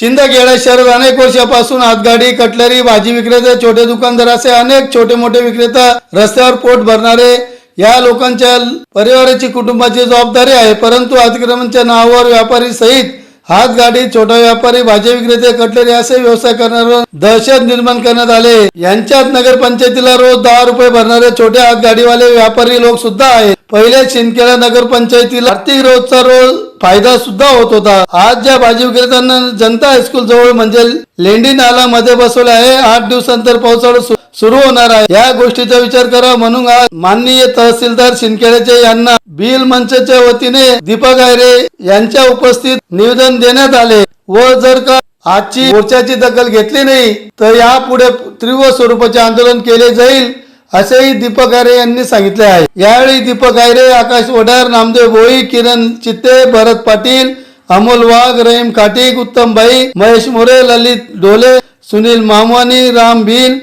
शिंदखेडा शहरात अनेक वर्षापासून हातगाडी, कटलरी, भाजी विक्रेते, छोटे दुकानदार असे अनेक छोटे मोठे विक्रेता, रस्त्यावर पोट भरणारे या लोकांच्या परिवाराची कुटुंबाची जबाबदारी आहे। परंतु अतिक्रमणाच्या नावावर व्यापारी सहित हातगाडी, छोटा व्यापारी, भाजी विक्रेते, कटलरी असे व्यवसाय करणाऱ्यांवर दहशत निर्माण करण्यात आले। यांच्यात नगरपंचायतीला रोज 10 रुपये भरणारे छोटे हातगाडीवाले व्यापारी लोक सुद्धा आहेत। पहिले शिंदखेडा नगरपंचायतीला आर्थिक रोजचा रोज फायदा सुद्धा होत होता। आज ज्या भाजी विक्रेत्यांना जनता हायस्कूल जवळ म्हणजे लेंडी नाला मध्ये बसवले आहे, 8 दिवसांतर पावसाळा सुरू होणार आहे। या गोष्टीचा विचार करा म्हणून आज माननीय तहसीलदार शिंदखेड्याचे यांना बिल मंचच्या वतीने दीपक गायरे यांच्या उपस्थित निवेदन देण्यात आले व जर का आजची मोर्चाची दखल घेतली नाही तर यापुढे तीव्र स्वरूपाचे आंदोलन केले जाईल असेही दीपक गायरे यांनी सांगितले आहे। यावेळी दीपक गायरे, आकाश वडार, नामदेव भोई, किरण चित्ते, भरत पाटील, अमोल वाघ, रहीम खाटीक, उत्तम भाई, महेश मोरे, ललित ढोले, सुनील मामवानी, राम भील,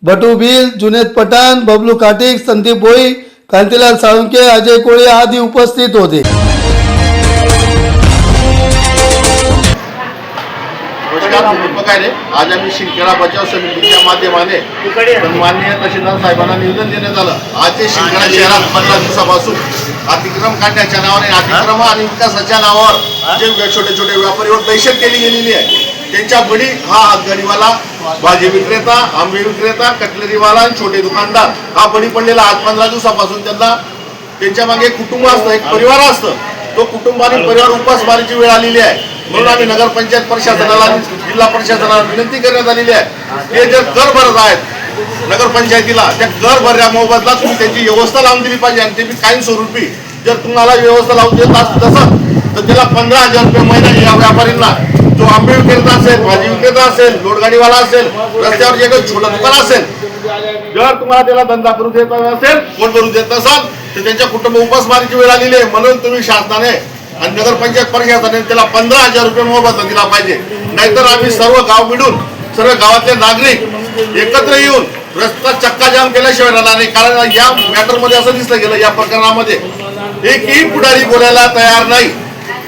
बटू भील, जुनेद पठाण, बबलू खाटीक, संदीप भोई, कांतीलाल साळुंके, अजय कोळी आदी उपस्थित होते। दीपक गायरे, आज आम्ही शिंदखेडा बचाव समितीच्या माध्यमाने माननीय तहसीलदार साहेबांना निवेदन देण्यात आलं। आज जे शिंदखेडा शहरात 15 दिवसापासून अतिक्रम काढण्याच्या नावाने, अतिक्रम आणि विकासाच्या नावावर जे छोटे छोटे व्यापारीवर दहशत केली गेलेली आहे, त्यांच्या बळी हा हातगाडीवाला, भाजी विक्रेता, आंबे विक्रेता, कटलरीवाला आणि छोटे दुकानदार हा बळी पडलेला। आज 15 दिवसापासून त्यांच्या मागे कुटुंब असतं, एक परिवार असतं, तो कुटुंब आणि परिवार उपासमारीची वेळ आलेली आहे। म्हणून आम्ही नगरपंचायत प्रशासनाला आणि जिल्हा प्रशासनाला विनंती करण्यात आलेली आहे, ते जर कर भरत आहेत नगरपंचायतीला, त्या कर भरण्या मोबदला तुम्ही त्यांची व्यवस्था लावून दिली पाहिजे आणि ते कायमस्वरूपी जर तुम्हाला व्यवस्था लावून देत तसं तर त्याला 15,000 रुपये महिना या व्यापारींना, जो आंबे विक्रेता असेल, भाजी विक्रेता असेल, लोटगाडीवाला असेल, रस्त्यावर जे काही छोटं दुकान असेल, जर तुम्हाला त्याला धंदा करू देत असेल, पोट भरू देत नसाल तर त्यांच्या कुटुंब उपासमारीची वेळ आलेली आहे। म्हणून तुम्ही शासनाने आणि नगरपंचायत प्रशासनाने त्याला 15,000 रुपये मोबदला दिला पाहिजे। नाहीतर आम्ही सर्व गाव मिळून, सर्व गावातले नागरिक एकत्र येऊन रस्ता चक्काजाम केल्याशिवाय राहणार नाही। कारण या मॅटरमध्ये असं दिसलं गेलं, या प्रकरणामध्ये एकही पुढारी बोलायला तयार नाही।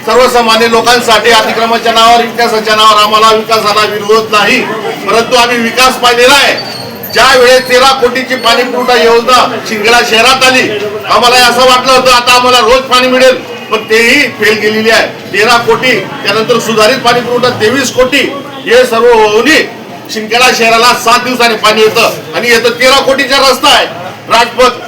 सर्वसामान्य लोकांसाठी अतिक्रमणाच्या नावावर, विकासाच्या नावावर आम्हाला विकासाला विरोध नाही, परंतु आम्ही विकास पाहिलेला आहे। ज्या वेळेस 13 कोटीची पाणी पुरवठा योजना शिंदखेडा शहरात आली, आम्हाला असं वाटलं होतं आता आम्हाला रोज पाणी मिळेल, पण तेही फेल गेलेली आहे। 13 कोटी, त्यानंतर सुधारित पाणी पुरवठा 23 कोटी, हे सर्व होऊन शिंदखेडा शहराला 7 दिवसांनी पाणी येतं आणि येतं 13 कोटीचा रस्ता आहे, राजपथ